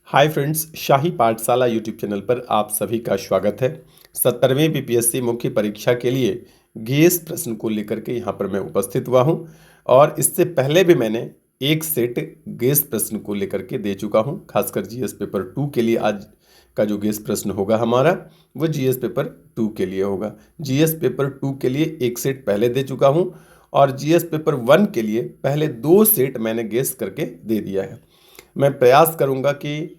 Hi friends, शाही पाठशाला YouTube channel पर आप सभी का स्वागत है। 70वीं बीपीएससी मुख्य परीक्षा के लिए गेस प्रश्न को लेकर के यहाँ पर मैं उपस्थित हुआ हूँ और इससे पहले भी मैंने एक सेट गेस प्रश्न को लेकर के दे चुका हूँ। खासकर जीएस पेपर 2 के लिए आज का जो गेस प्रश्न होगा हमारा वो जीएस पेपर 2 के लिए होगा। जीएस पेपर 2 के लिए एक सेट पहले दे चुका हूँ और जीएस पेपर 1 के लिए पहले 2 सेट मैंने गेस करके दे दिया है। मैं प्रयास करूंगा कि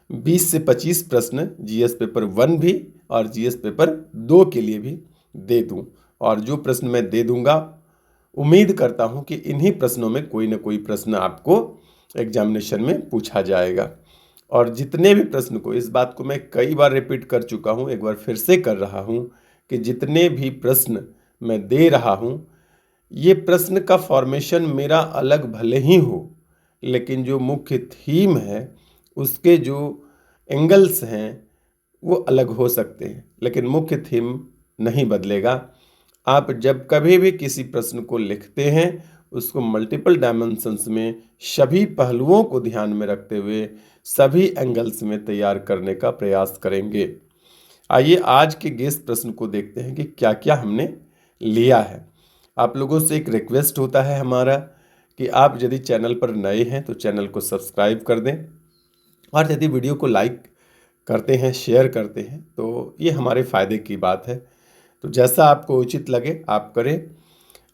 20 से 25 प्रश्न जीएस पेपर 1 भी और जीएस पेपर 2 के लिए भी दे दूं और जो प्रश्न मैं दे दूंगा उम्मीद करता हूं कि इन्हीं प्रश्नों में कोई ना कोई प्रश्न आपको एग्जामिनेशन में पूछा जाएगा। और जितने भी प्रश्न को, इस बात को मैं कई बार रिपीट कर चुका हूं, एक बार फिर से कर रहा हूं कि जितने भी प्रश्न मैं दे रहा हूं ये प्रश्न का फॉर्मेशन मेरा अलग भले ही हो, लेकिन जो मुख्य थीम है उसके जो एंगल्स हैं वो अलग हो सकते हैं, लेकिन मुख्य थीम नहीं बदलेगा। आप जब कभी भी किसी प्रश्न को लिखते हैं उसको मल्टीपल डायमेंशंस में सभी पहलुओं को ध्यान में रखते हुए सभी एंगल्स में तैयार करने का प्रयास करेंगे। आइए आज के गेस प्रश्न को देखते हैं कि क्या क्या हमने लिया है। आप लोगों से एक रिक्वेस्ट होता है हमारा कि आप यदि चैनल पर नए हैं तो चैनल को सब्सक्राइब कर दें और यदि वीडियो को लाइक करते हैं, शेयर करते हैं तो ये हमारे फ़ायदे की बात है। तो जैसा आपको उचित लगे आप करें।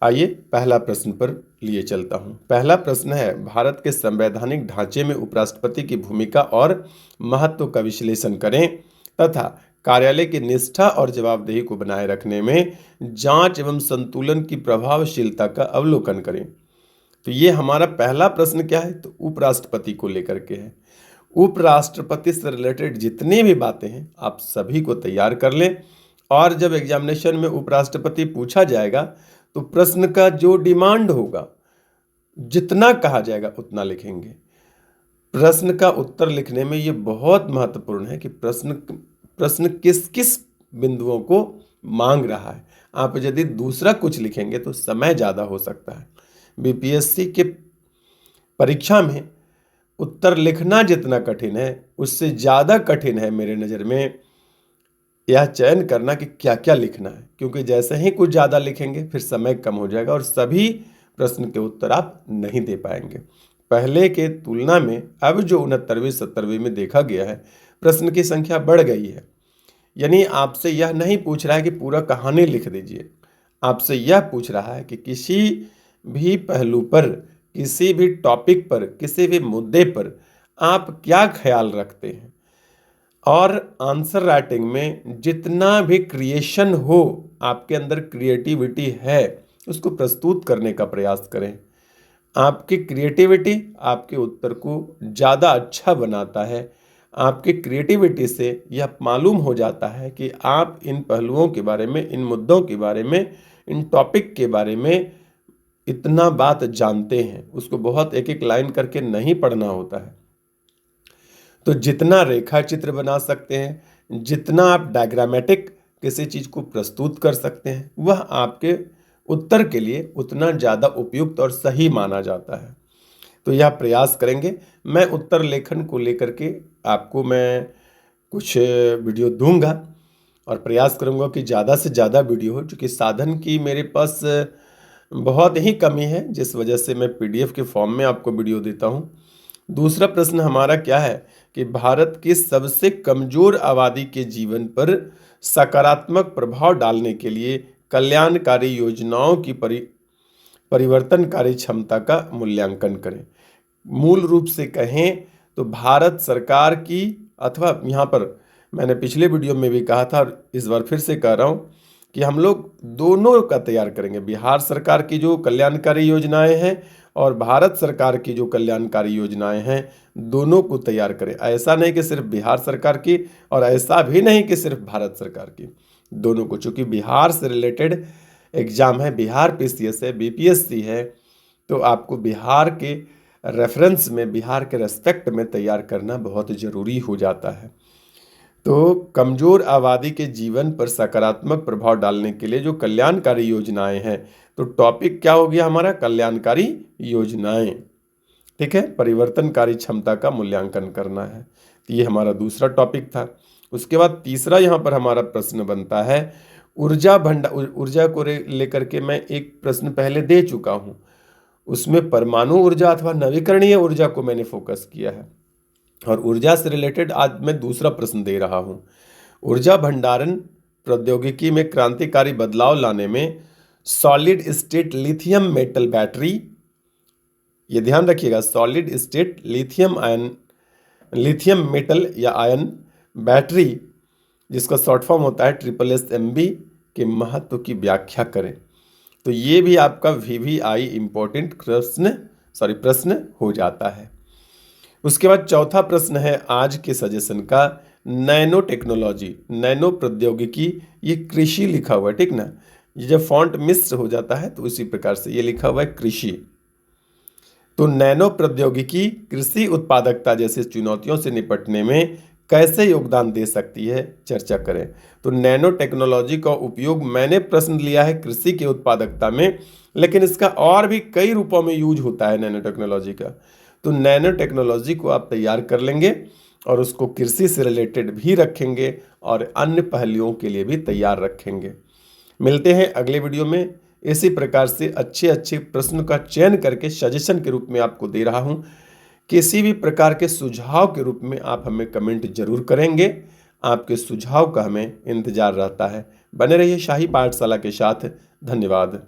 आइए पहला प्रश्न पर लिए चलता हूँ। पहला प्रश्न है, भारत के संवैधानिक ढांचे में उपराष्ट्रपति की भूमिका और महत्व का विश्लेषण करें तथा कार्यालय की निष्ठा और जवाबदेही को बनाए रखने में जांच एवं संतुलन की प्रभावशीलता का अवलोकन करें। तो ये हमारा पहला प्रश्न क्या है, तो उपराष्ट्रपति को लेकर के है। उपराष्ट्रपति से रिलेटेड जितनी भी बातें हैं आप सभी को तैयार कर लें और जब एग्जामिनेशन में उपराष्ट्रपति पूछा जाएगा तो प्रश्न का जो डिमांड होगा, जितना कहा जाएगा उतना लिखेंगे। प्रश्न का उत्तर लिखने में ये बहुत महत्वपूर्ण है कि प्रश्न किस किस बिंदुओं को मांग रहा है। आप यदि दूसरा कुछ लिखेंगे तो समय ज़्यादा हो सकता है। बीपीएससी के परीक्षा में उत्तर लिखना जितना कठिन है उससे ज़्यादा कठिन है मेरे नज़र में यह चयन करना कि क्या क्या लिखना है, क्योंकि जैसे ही कुछ ज़्यादा लिखेंगे फिर समय कम हो जाएगा और सभी प्रश्न के उत्तर आप नहीं दे पाएंगे। पहले के तुलना में अब जो 69वीं 70वीं में देखा गया है प्रश्न की संख्या बढ़ गई है। यानी आपसे यह नहीं पूछ रहा है कि पूरा कहानी लिख दीजिए, आपसे यह पूछ रहा है कि किसी भी पहलू पर, किसी भी टॉपिक पर, किसी भी मुद्दे पर आप क्या ख्याल रखते हैं और आंसर राइटिंग में जितना भी क्रिएशन हो, आपके अंदर क्रिएटिविटी है, उसको प्रस्तुत करने का प्रयास करें। आपकी क्रिएटिविटी आपके उत्तर को ज़्यादा अच्छा बनाता है। आपकी क्रिएटिविटी से यह मालूम हो जाता है कि आप इन पहलुओं के बारे में, इन मुद्दों के बारे में, इन टॉपिक के बारे में इतना बात जानते हैं। उसको बहुत एक एक लाइन करके नहीं पढ़ना होता है। तो जितना रेखा चित्र बना सकते हैं, जितना आप डायग्रामेटिक किसी चीज़ को प्रस्तुत कर सकते हैं, वह आपके उत्तर के लिए उतना ज़्यादा उपयुक्त और सही माना जाता है। तो यह प्रयास करेंगे। मैं उत्तर लेखन को लेकर के आपको मैं कुछ वीडियो दूंगा और प्रयास करूंगा कि ज़्यादा से ज़्यादा वीडियो हो, चूँकि साधन की मेरे पास बहुत ही कमी है, जिस वजह से मैं पीडीएफ के फॉर्म में आपको वीडियो देता हूं। दूसरा प्रश्न हमारा क्या है कि भारत की सबसे कमज़ोर आबादी के जीवन पर सकारात्मक प्रभाव डालने के लिए कल्याणकारी योजनाओं की परिवर्तनकारी क्षमता का मूल्यांकन करें। मूल रूप से कहें तो भारत सरकार की, अथवा यहाँ पर मैंने पिछले वीडियो में भी कहा था और इस बार फिर से कह रहा हूँ कि हम लोग दोनों का तैयार करेंगे। बिहार सरकार की जो कल्याणकारी योजनाएं हैं और भारत सरकार की जो कल्याणकारी योजनाएं हैं, दोनों को तैयार करें। ऐसा नहीं कि सिर्फ बिहार सरकार की और ऐसा भी नहीं कि सिर्फ भारत सरकार की, दोनों को। चूँकि बिहार से रिलेटेड एग्जाम है, बिहार पीसीएस है, बीपीएससी है, तो आपको बिहार के रेफरेंस में, बिहार के रेस्पेक्ट में तैयार करना बहुत ज़रूरी हो जाता है। तो कमज़ोर आबादी के जीवन पर सकारात्मक प्रभाव डालने के लिए जो कल्याणकारी योजनाएं हैं, तो टॉपिक क्या हो गया हमारा, कल्याणकारी योजनाएं। ठीक है, परिवर्तनकारी क्षमता का मूल्यांकन करना है। तो ये हमारा दूसरा टॉपिक था। उसके बाद तीसरा यहाँ पर हमारा प्रश्न बनता है ऊर्जा को लेकर के मैं एक प्रश्न पहले दे चुका हूँ। उसमें परमाणु ऊर्जा अथवा नवीकरणीय ऊर्जा को मैंने फोकस किया है, और ऊर्जा से रिलेटेड आज मैं दूसरा प्रश्न दे रहा हूँ। ऊर्जा भंडारण प्रौद्योगिकी में क्रांतिकारी बदलाव लाने में solid state lithium metal battery, ये ध्यान रखिएगा, सॉलिड स्टेट लिथियम मेटल या आयन बैटरी, जिसका शॉर्ट फॉर्म होता है SSMB, के महत्व की व्याख्या करें। तो ये भी आपका VVI इंपॉर्टेंट प्रश्न हो जाता है। उसके बाद चौथा प्रश्न है आज के सजेशन का, नैनो टेक्नोलॉजी, नैनो प्रौद्योगिकी, ये कृषि लिखा हुआ है, ठीक ना। ये जब फॉन्ट मिस्र हो जाता है तो उसी प्रकार से ये लिखा हुआ है कृषि। तो नैनो प्रौद्योगिकी कृषि उत्पादकता जैसे चुनौतियों से निपटने में कैसे योगदान दे सकती है, चर्चा करें। तो नैनो टेक्नोलॉजी का उपयोग, मैंने प्रश्न लिया है कृषि के उत्पादकता में, लेकिन इसका और भी कई रूपों में यूज होता है नैनो टेक्नोलॉजी का। तो नैनो टेक्नोलॉजी को आप तैयार कर लेंगे और उसको कृषि से रिलेटेड भी रखेंगे और अन्य पहलुओं के लिए भी तैयार रखेंगे। मिलते हैं अगले वीडियो में। इसी प्रकार से अच्छे अच्छे प्रश्न का चयन करके सजेशन के रूप में आपको दे रहा हूं। किसी भी प्रकार के सुझाव के रूप में आप हमें कमेंट जरूर करेंगे। आपके सुझाव का हमें इंतजार रहता है। बने रहिए शाही पाठशाला के साथ। धन्यवाद।